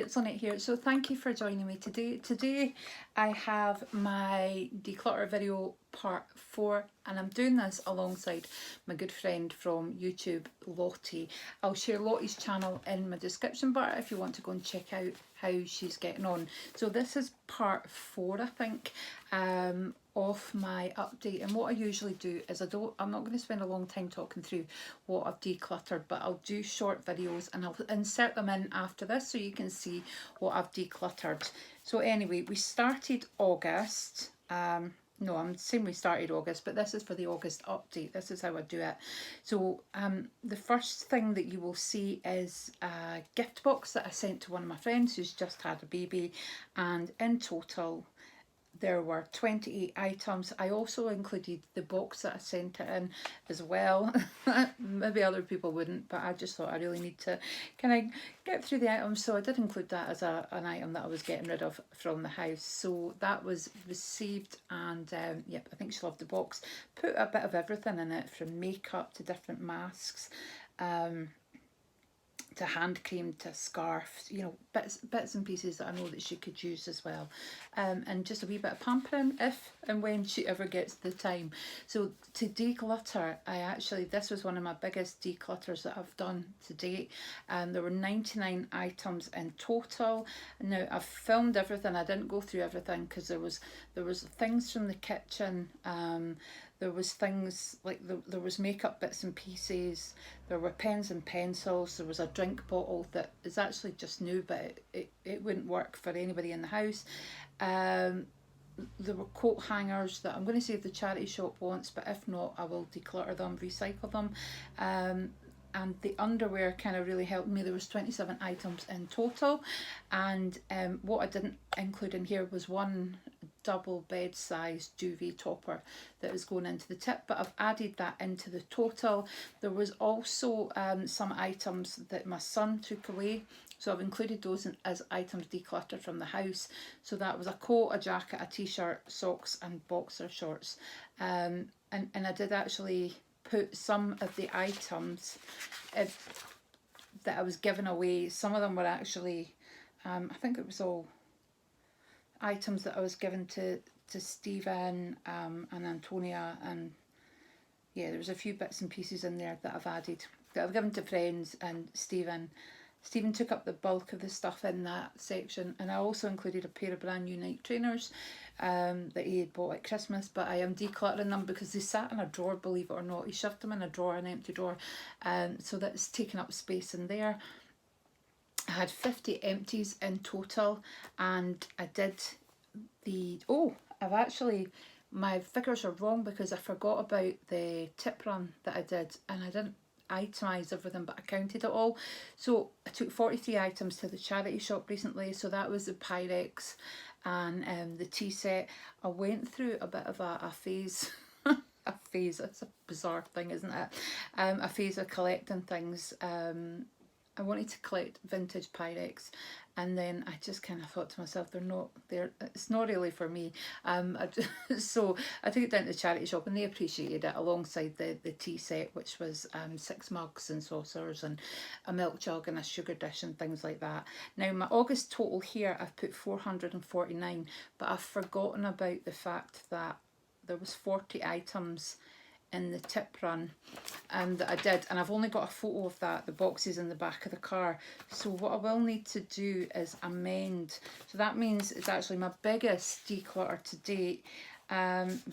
it's Lynette here. So thank you for joining me today. Today I have my declutter video part 4, and I'm doing this alongside my good friend from YouTube, Lottie. I'll share Lottie's channel in my description bar if you want to go and check out how she's getting on. So this is part 4, I think, of my update. And what I usually do is I'm not going to spend a long time talking through what I've decluttered, but I'll do short videos and I'll insert them in after this so you can see what I've decluttered. So anyway, we started August. No, I'm saying we started August, but this is for the August update. This is how I do it. So the first thing that you will see is a gift box that I sent to one of my friends who's just had a baby, and in total there were 28 items. I also included the box that I sent it in as well. Maybe other people wouldn't, but I just thought I really need to kind of get through the items, so I did include that as an item that I was getting rid of from the house. So that was received, and yep, I think she loved the box. Put a bit of everything in it, from makeup to different masks, to hand cream, to scarves, you know, bits and pieces that I know that she could use as well, and just a wee bit of pampering if and when she ever gets the time. So to declutter, this was one of my biggest declutters that I've done to date. There were 99 items in total. Now I've filmed everything. I didn't go through everything because there was things from the kitchen. There was things like there was makeup bits and pieces, there were pens and pencils, there was a drink bottle that is actually just new, but it wouldn't work for anybody in the house. There were coat hangers that I'm going to see if the charity shop wants, but if not, I will declutter them, recycle them. And the underwear kind of really helped me. There was 27 items in total, and what I didn't include in here was one double bed size duvet topper that is going into the tip, but I've added that into the total. There was also some items that my son took away, so I've included those as items decluttered from the house. So that was a coat, a jacket, a t-shirt, socks and boxer shorts, and I did actually put some of the items that I was giving away. Some of them were actually, I think it was all items that I was given to Stephen and Antonia, and yeah, there was a few bits and pieces in there that I've added that I've given to friends, and Stephen took up the bulk of the stuff in that section. And I also included a pair of brand new Nike trainers that he had bought at Christmas, but I am decluttering them because they sat in a drawer, believe it or not. He shoved them in a drawer, an empty drawer, so that's taking up space in there. I had 50 empties in total, and I did my figures are wrong because I forgot about the tip run that I did, and I didn't itemise everything, but I counted it all. So I took 43 items to the charity shop recently, so that was the Pyrex and the tea set. I went through a bit of a phase a phase, that's a bizarre thing, isn't it? A phase of collecting things. I wanted to collect vintage Pyrex, and then I just kind of thought to myself, it's not really for me. So I took it down to the charity shop, and they appreciated it, alongside the tea set, which was 6 mugs and saucers and a milk jug and a sugar dish and things like that. Now my August total here, I've put 449, but I've forgotten about the fact that there was 40 items in the tip run that I did, and I've only got a photo of that. The box is in the back of the car, so what I will need to do is amend. So that means it's actually my biggest declutter to date,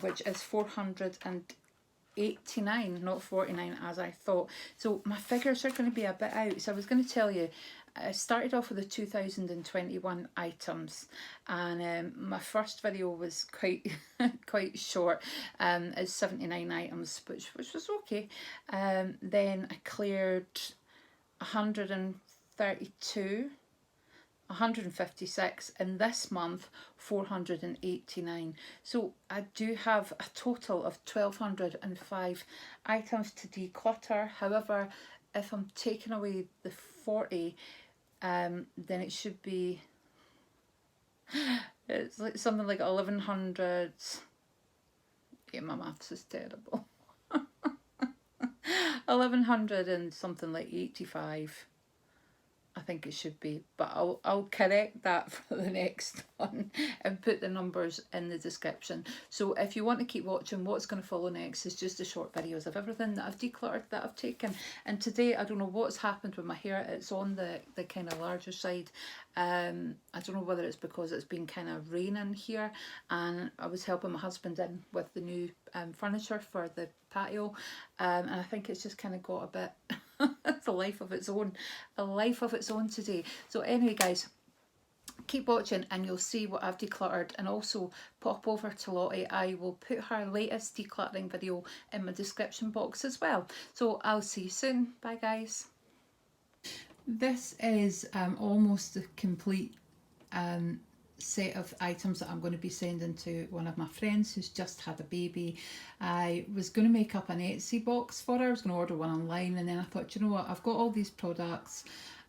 which is 489, not 49 as I thought. So my figures are going to be a bit out. So I was going to tell you, I started off with the 2021 items, and my first video was quite quite short. It's 79 items, which was okay. Then I cleared 132, 156, and this month 489. So I do have a total of 1,205 items to declutter. However, if I'm taking away the 40, then it should be, it's like something like 1,100. Yeah, my maths is terrible. 1,100 and something like 85 I think it should be, but I'll correct that for the next one and put the numbers in the description. So if you want to keep watching, what's going to follow next is just the short videos of everything that I've decluttered, that I've taken. And today, I don't know what's happened with my hair. It's on the kind of larger side. I don't know whether it's because it's been kind of raining here, and I was helping my husband in with the new furniture for the patio, and I think it's just kind of got a bit it's a life of its own, today. So anyway, guys, keep watching and you'll see what I've decluttered, and also pop over to Lottie. I will put her latest decluttering video in my description box as well. So I'll see you soon. Bye, guys. This is almost the complete set of items that I'm going to be sending to one of my friends who's just had a baby. I was going to make up an Etsy box for her. I was going to order one online, and then I thought, you know what, I've got all these products.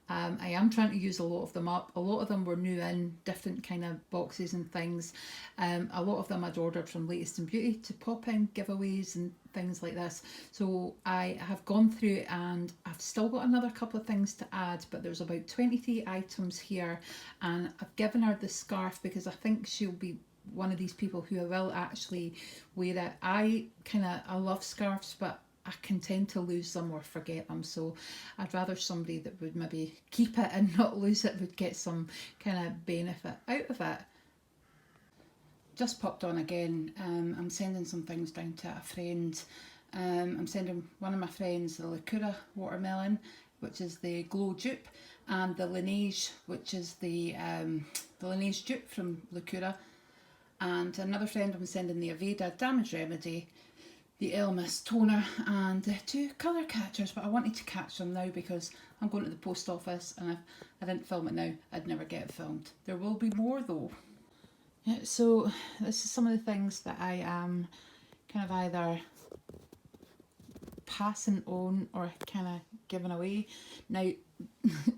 I am trying to use a lot of them up. A lot of them were new in different kind of boxes and things. A lot of them I'd ordered from Latest in Beauty to pop in giveaways and things like this. So I have gone through and I've still got another couple of things to add, but there's about 23 items here, and I've given her the scarf because I think she'll be one of these people who will actually wear it. I love scarves, but I can tend to lose them or forget them, so I'd rather somebody that would maybe keep it and not lose it would get some kind of benefit out of it. Just popped on again. I'm sending some things down to a friend. I'm sending one of my friends the Declutter watermelon, which is the glow dupe, and the Laneige, which is the Laneige dupe from Declutter. And another friend I'm sending the Aveda Damage Remedy, the Elmis toner, and the 2 colour catchers, but I wanted to catch them now because I'm going to the post office, and if I didn't film it now, I'd never get it filmed. There will be more though. Yeah, so this is some of the things that I am kind of either passing on or kind of giving away. Now,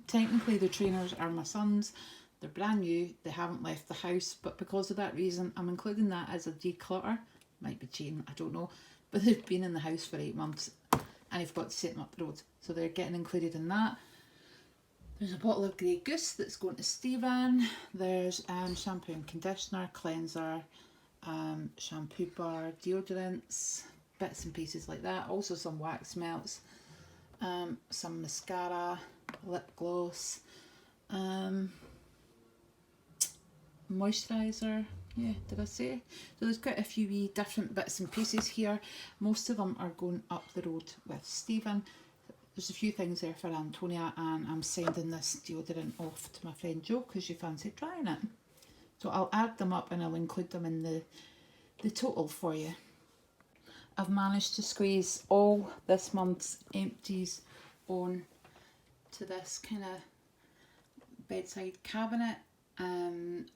technically the trainers are my son's. They're brand new, they haven't left the house, but because of that reason, I'm including that as a declutter. Might be cheating, I don't know. But they've been in the house for 8 months and I've got to set them up the road, so they're getting included in that. There's a bottle of Grey Goose that's going to Stephen. There's shampoo and conditioner, cleanser, shampoo bar, deodorants, bits and pieces like that. Also some wax melts, some mascara, lip gloss, moisturiser. Yeah, did I say? So there's quite a few wee different bits and pieces here. Most of them are going up the road with Stephen. There's a few things there for Antonia, and I'm sending this deodorant off to my friend Jo because she fancied trying it. So I'll add them up and I'll include them in the total for you. I've managed to squeeze all this month's empties on to this kind of bedside cabinet, and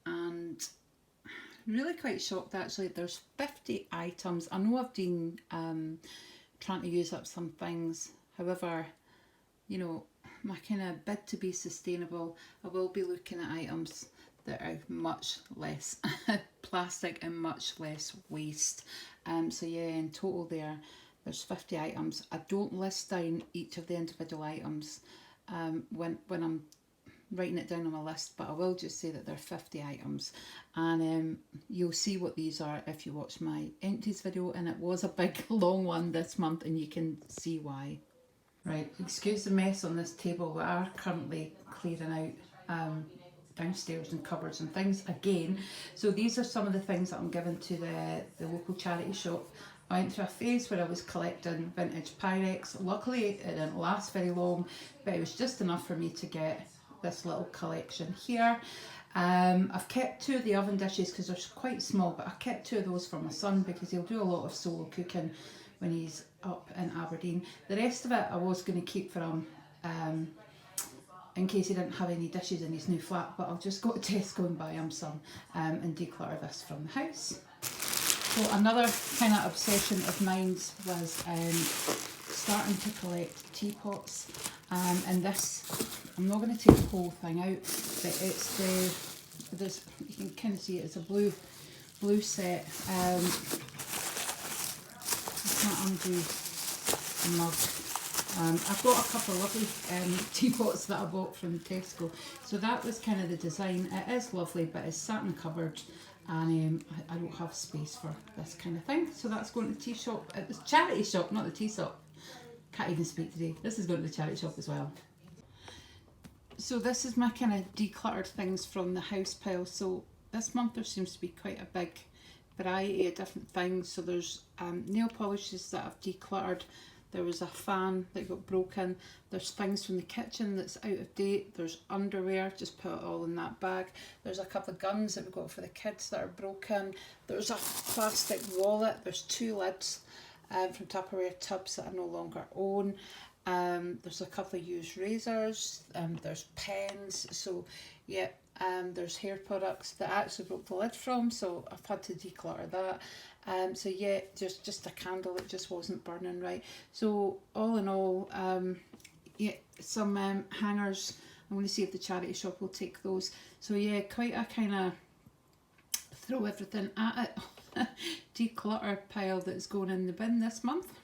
really quite shocked actually. There's 50 items. I know I've been trying to use up some things, however, you know, my kind of bid to be sustainable, I will be looking at items that are much less plastic and much less waste. So yeah, in total there's 50 items. I don't list down each of the individual items when I'm writing it down on my list, but I will just say that there are 50 items, and you'll see what these are if you watch my empties video, and it was a big long one this month and you can see why. Right, excuse the mess on this table. We are currently clearing out downstairs and cupboards and things again. So these are some of the things that I'm giving to the local charity shop. I went through a phase where I was collecting vintage Pyrex. Luckily it didn't last very long, but it was just enough for me to get this little collection here. I've kept 2 of the oven dishes because they're quite small, but I kept 2 of those for my son because he'll do a lot of solo cooking when he's up in Aberdeen. The rest of it I was going to keep for him in case he didn't have any dishes in his new flat, but I'll just go to Tesco and buy him some and declutter this from the house. So another kind of obsession of mine was starting to collect teapots, and this, I'm not going to take the whole thing out, but it's there's, you can kind of see it, it's a blue set. I can't undo the mug. I've got a couple of lovely teapots that I bought from Tesco. So that was kind of the design. It is lovely, but it's sat in the cupboard, and I don't have space for this kind of thing. So that's going to the tea shop. It was charity shop, not the tea shop. Can't even speak today. This is going to the charity shop as well. So this is my kind of decluttered things from the house pile. So this month there seems to be quite a big variety of different things. So there's nail polishes that I've decluttered. There was a fan that got broken. There's things from the kitchen that's out of date. There's underwear, just put it all in that bag. There's a couple of guns that we got for the kids that are broken. There's a plastic wallet. There's 2 lids from Tupperware tubs that I no longer own. There's a couple of used razors. There's pens. So yeah, there's hair products that I actually broke the lid from, so I've had to declutter that. So yeah, just a candle that just wasn't burning right. So all in all, yeah, some hangers. I'm going to see if the charity shop will take those. So yeah, quite a kind of throw everything at it declutter pile that's going in the bin this month.